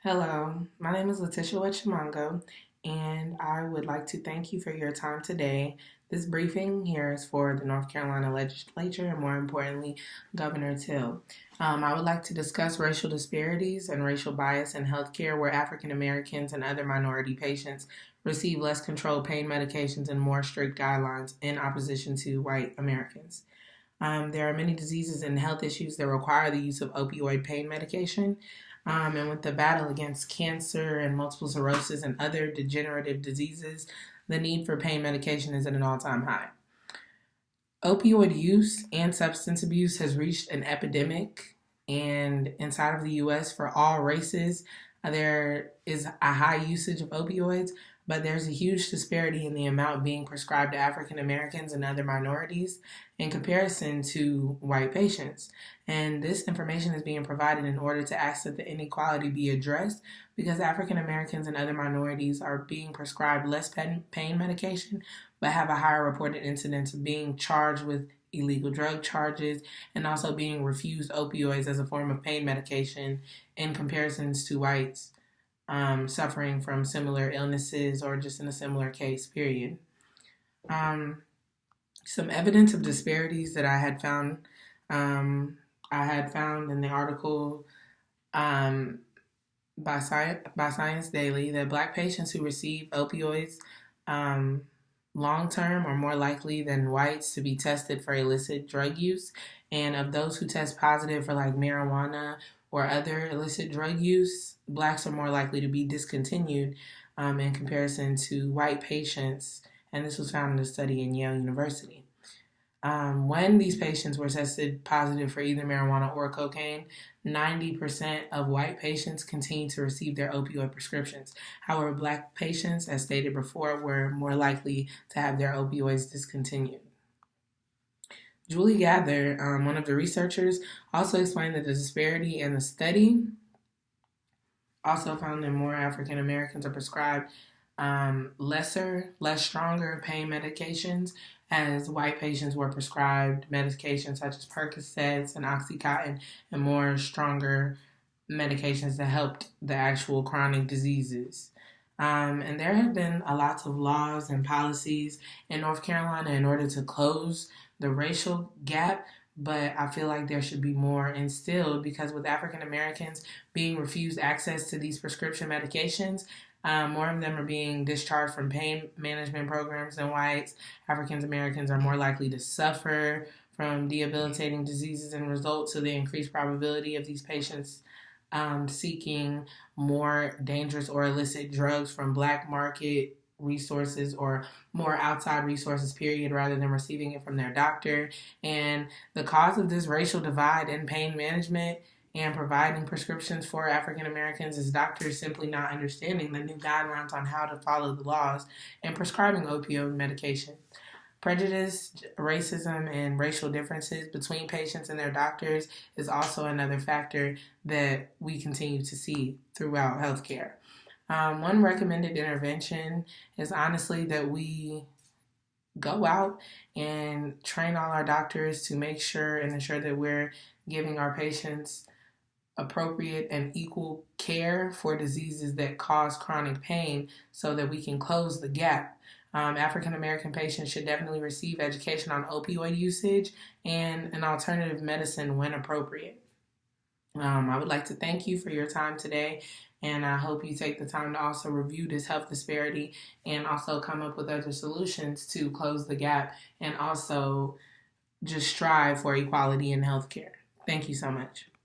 Hello, my name is Letitia Wechimango, and I would like to thank you for your time today. This briefing here is for the North Carolina legislature and, more importantly, Governor Till. I would like to discuss racial disparities and racial bias in healthcare, where African Americans and other minority patients receive less controlled pain medications and more strict guidelines in opposition to white Americans. There are many diseases and health issues that require the use of opioid pain medication. And with the battle against cancer and multiple sclerosis and other degenerative diseases, the need for pain medication is at an all time high. Opioid use and substance abuse has reached an epidemic, and inside of the US, for all races, there is a high usage of opioids, but there's a huge disparity in the amount being prescribed to African Americans and other minorities in comparison to white patients. And this information is being provided in order to ask that the inequality be addressed, because African Americans and other minorities are being prescribed less pain medication but have a higher reported incidence of being charged with illegal drug charges and also being refused opioids as a form of pain medication in comparisons to whites suffering from similar illnesses or just in a similar case, period. Um, some evidence of disparities that I had found in the article um, by Science Daily that Black patients who receive opioids um, long term are more likely than whites to be tested for illicit drug use. And of those who test positive for like marijuana or other illicit drug use, Blacks are more likely to be discontinued in comparison to white patients. And this was found in a study in Yale University. When these patients were tested positive for either marijuana or cocaine, 90% of white patients continued to receive their opioid prescriptions. However, Black patients, as stated before, were more likely to have their opioids discontinued. Julie Gather, one of the researchers, also explained that the disparity in the study also found that more African Americans are prescribed less stronger pain medications, as white patients were prescribed medications such as Percocets and Oxycontin and more stronger medications that helped the actual chronic diseases. And there have been a lots of laws and policies in North Carolina in order to close the racial gap, but I feel like there should be more instilled, because with African Americans being refused access to these prescription medications, more of them are being discharged from pain management programs than whites. African Americans are more likely to suffer from debilitating diseases and result to the increased probability of these patients seeking more dangerous or illicit drugs from black market resources or more outside resources, period, rather than receiving it from their doctor. And the cause of this racial divide in pain management and providing prescriptions for African Americans is doctors simply not understanding the new guidelines on how to follow the laws and prescribing opioid medication. Prejudice, racism, and racial differences between patients and their doctors is also another factor that we continue to see throughout healthcare. One recommended intervention is honestly that we go out and train all our doctors to make sure and ensure that we're giving our patients appropriate and equal care for diseases that cause chronic pain so that we can close the gap. African American patients should definitely receive education on opioid usage and an alternative medicine when appropriate. I would like to thank you for your time today, and I hope you take the time to also review this health disparity and also come up with other solutions to close the gap and also just strive for equality in healthcare. Thank you so much.